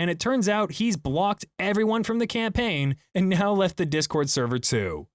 and it turns out he's blocked everyone from the campaign and now left the Discord server too.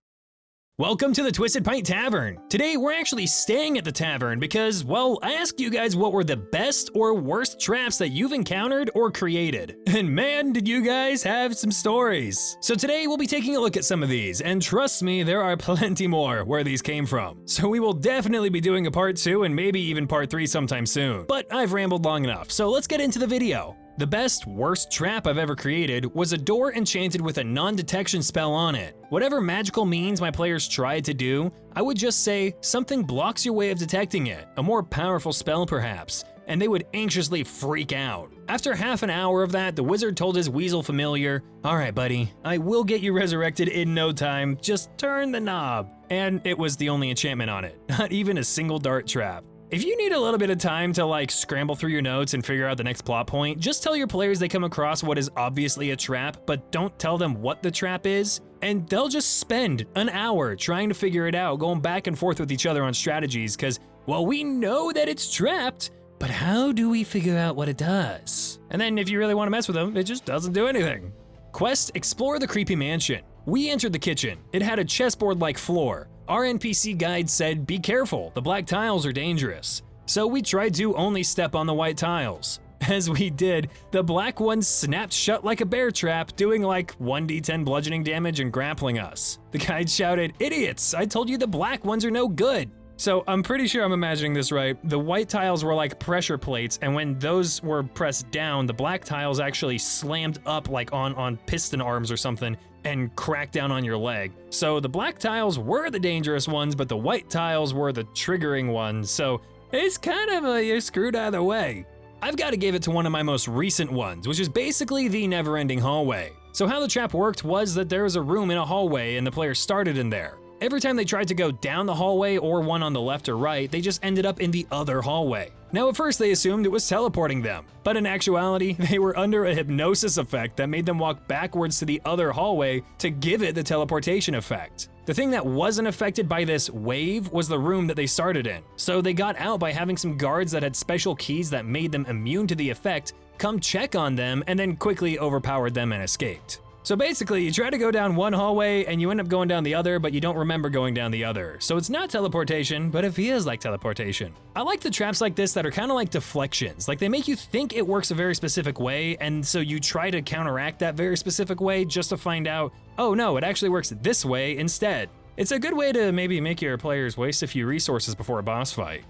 Welcome to the Twisted Pint Tavern. Today we're actually staying at the tavern because, well, I asked you guys what were the best or worst traps that you've encountered or created. And man, did you guys have some stories. So today we'll be taking a look at some of these, and trust me, there are plenty more where these came from. So we will definitely be doing a part 2 and maybe even part 3 sometime soon. But I've rambled long enough, so let's get into the video. The best, worst trap I've ever created was a door enchanted with a non-detection spell on it. Whatever magical means my players tried to do, I would just say something blocks your way of detecting it, a more powerful spell perhaps, and they would anxiously freak out. After half an hour of that, the wizard told his weasel familiar, "Alright buddy, I will get you resurrected in no time, just turn the knob." And it was the only enchantment on it, not even a single dart trap. If you need a little bit of time to scramble through your notes and figure out the next plot point, just tell your players they come across what is obviously a trap, but don't tell them what the trap is, and they'll just spend an hour trying to figure it out, going back and forth with each other on strategies, because, well, we know that it's trapped, but how do we figure out what it does? And then if you really want to mess with them, it just doesn't do anything. Quest: Explore the Creepy Mansion. We entered the kitchen. It had a chessboard-like floor. Our NPC guide said, "Be careful, the black tiles are dangerous." So we tried to only step on the white tiles. As we did, the black one snapped shut like a bear trap, doing 1d10 bludgeoning damage and grappling us. The guide shouted, "Idiots, I told you the black ones are no good." So I'm pretty sure I'm imagining this right. The white tiles were like pressure plates, and when those were pressed down, the black tiles actually slammed up on piston arms or something and cracked down on your leg. So the black tiles were the dangerous ones, but the white tiles were the triggering ones. So it's kind of you're screwed either way. I've got to give it to one of my most recent ones, which is basically the never-ending hallway. So how the trap worked was that there was a room in a hallway and the player started in there. Every time they tried to go down the hallway or one on the left or right, they just ended up in the other hallway. Now at first they assumed it was teleporting them, but in actuality, they were under a hypnosis effect that made them walk backwards to the other hallway to give it the teleportation effect. The thing that wasn't affected by this wave was the room that they started in, so they got out by having some guards that had special keys that made them immune to the effect come check on them and then quickly overpowered them and escaped. So basically, you try to go down one hallway and you end up going down the other, but you don't remember going down the other. So it's not teleportation, but it feels like teleportation. I like the traps like this that are kind of like deflections. They make you think it works a very specific way, and so you try to counteract that very specific way just to find out, oh no, it actually works this way instead. It's a good way to maybe make your players waste a few resources before a boss fight.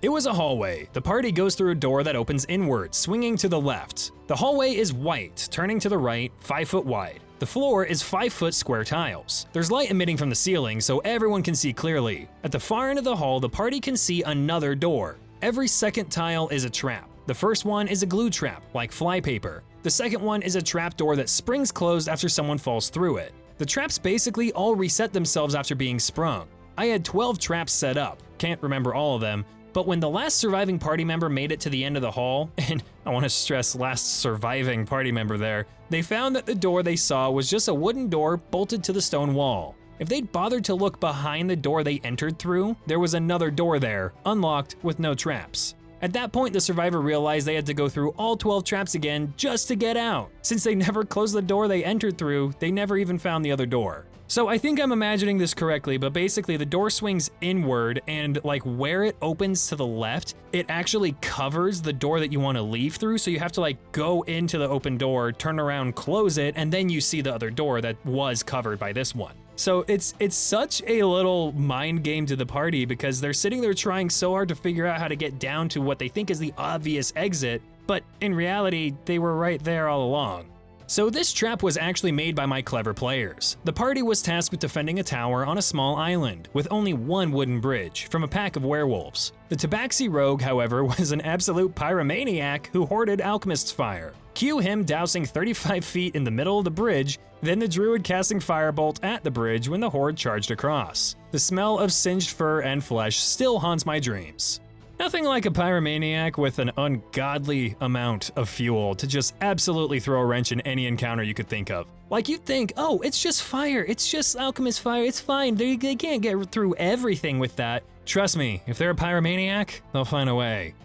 It was a hallway. The party goes through a door that opens inward, swinging to the left. The hallway is white, turning to the right, 5 foot wide. The floor is 5 foot square tiles. There's light emitting from the ceiling so everyone can see clearly. At the far end of the hall, the party can see another door. Every second tile is a trap. The first one is a glue trap, like flypaper. The second one is a trap door that springs closed after someone falls through it. The traps basically all reset themselves after being sprung. I had 12 traps set up, can't remember all of them, but when the last surviving party member made it to the end of the hall, and I want to stress last surviving party member there, they found that the door they saw was just a wooden door bolted to the stone wall. If they'd bothered to look behind the door they entered through, there was another door there, unlocked with no traps. At that point, the survivor realized they had to go through all 12 traps again just to get out. Since they never closed the door they entered through, they never even found the other door. So I think I'm imagining this correctly, but basically the door swings inward and where it opens to the left, it actually covers the door that you want to leave through. So you have to go into the open door, turn around, close it, and then you see the other door that was covered by this one. So it's such a little mind game to the party because they're sitting there trying so hard to figure out how to get down to what they think is the obvious exit, but in reality, they were right there all along. So this trap was actually made by my clever players. The party was tasked with defending a tower on a small island, with only one wooden bridge, from a pack of werewolves. The Tabaxi rogue, however, was an absolute pyromaniac who hoarded Alchemist's fire. Cue him dousing 35 feet in the middle of the bridge, then the druid casting firebolt at the bridge when the horde charged across. The smell of singed fur and flesh still haunts my dreams. Nothing like a pyromaniac with an ungodly amount of fuel to just absolutely throw a wrench in any encounter you could think of. You'd think, oh, it's just fire, it's just alchemist fire, it's fine, they can't get through everything with that. Trust me, if they're a pyromaniac, they'll find a way.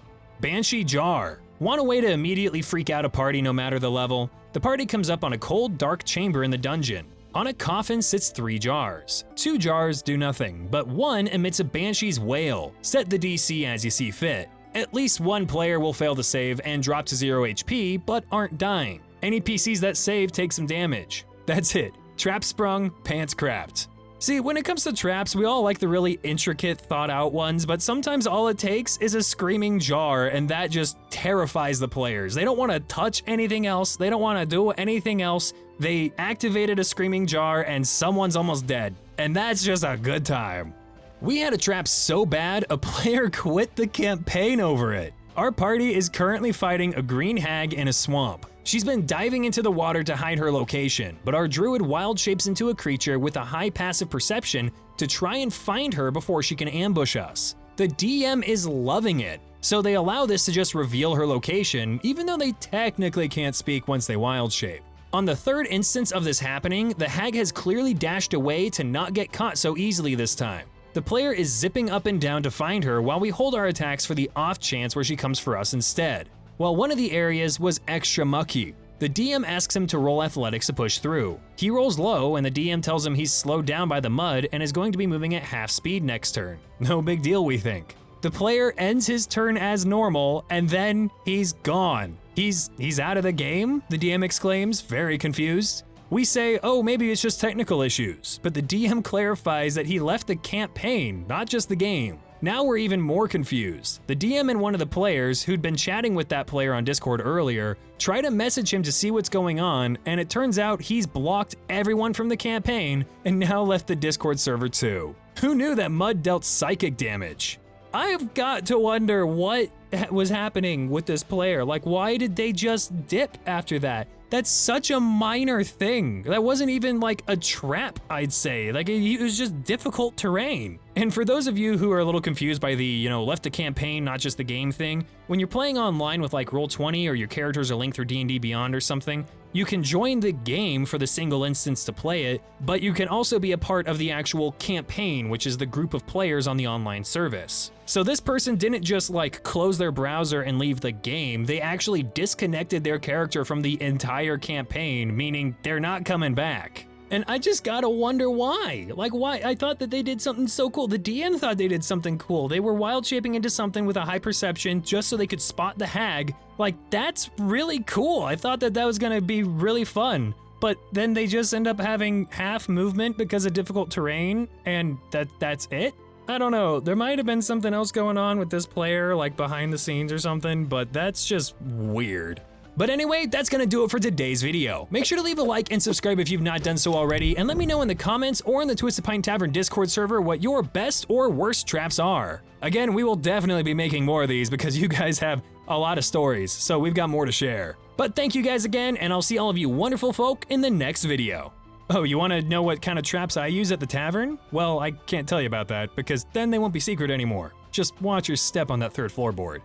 Banshee Jar. Want a way to immediately freak out a party no matter the level? The party comes up on a cold, dark chamber in the dungeon. On a coffin sits 3 jars. 2 jars do nothing, but one emits a Banshee's wail. Set the DC as you see fit. At least one player will fail to save and drop to 0 HP, but aren't dying. Any PCs that save take some damage. That's it. Trap sprung, pants crapped. See, when it comes to traps, we all like the really intricate, thought-out ones, but sometimes all it takes is a screaming jar, and that just terrifies the players. They don't want to touch anything else, they don't want to do anything else. They activated a screaming jar, and someone's almost dead. And that's just a good time. We had a trap so bad, a player quit the campaign over it. Our party is currently fighting a green hag in a swamp. She's been diving into the water to hide her location, but our druid wild shapes into a creature with a high passive perception to try and find her before she can ambush us. The DM is loving it, so they allow this to just reveal her location, even though they technically can't speak once they wild shape. On the 3rd instance of this happening, the hag has clearly dashed away to not get caught so easily this time. The player is zipping up and down to find her while we hold our attacks for the off chance where she comes for us instead. Well, one of the areas was extra mucky. The DM asks him to roll athletics to push through. He rolls low and the DM tells him he's slowed down by the mud and is going to be moving at half speed next turn. No big deal, we think. The player ends his turn as normal and then he's gone. He's out of the game? The DM exclaims, very confused. We say, oh, maybe it's just technical issues, but the DM clarifies that he left the campaign, not just the game. Now we're even more confused. The DM and one of the players, who'd been chatting with that player on Discord earlier, try to message him to see what's going on, and it turns out he's blocked everyone from the campaign and now left the Discord server too. Who knew that mud dealt psychic damage? I've got to wonder what was happening with this player. Like, why did they just dip after that? That's such a minor thing. That wasn't even like a trap, I'd say. Like, it was just difficult terrain. And for those of you who are a little confused by the, left the campaign, not just the game thing, when you're playing online with like Roll20 or your characters are linked through D&D Beyond or something, you can join the game for the single instance to play it, but you can also be a part of the actual campaign, which is the group of players on the online service. So this person didn't just like close their browser and leave the game, they actually disconnected their character from the entire campaign, meaning they're not coming back. And I just gotta wonder why. Like, why? I thought that they did something so cool. The DM thought they did something cool. They were wild shaping into something with a high perception just so they could spot the hag. Like, that's really cool. I thought that was gonna be really fun. But then they just end up having half movement because of difficult terrain, and that's it? I don't know. There might have been something else going on with this player, like behind the scenes or something, but that's just weird. But anyway, that's gonna do it for today's video. Make sure to leave a like and subscribe if you've not done so already, and let me know in the comments or in the Twisted Pint Tavern Discord server what your best or worst traps are. Again, we will definitely be making more of these because you guys have a lot of stories, so we've got more to share. But thank you guys again, and I'll see all of you wonderful folk in the next video. Oh, you wanna know what kind of traps I use at the tavern? Well, I can't tell you about that because then they won't be secret anymore. Just watch your step on that 3rd floorboard.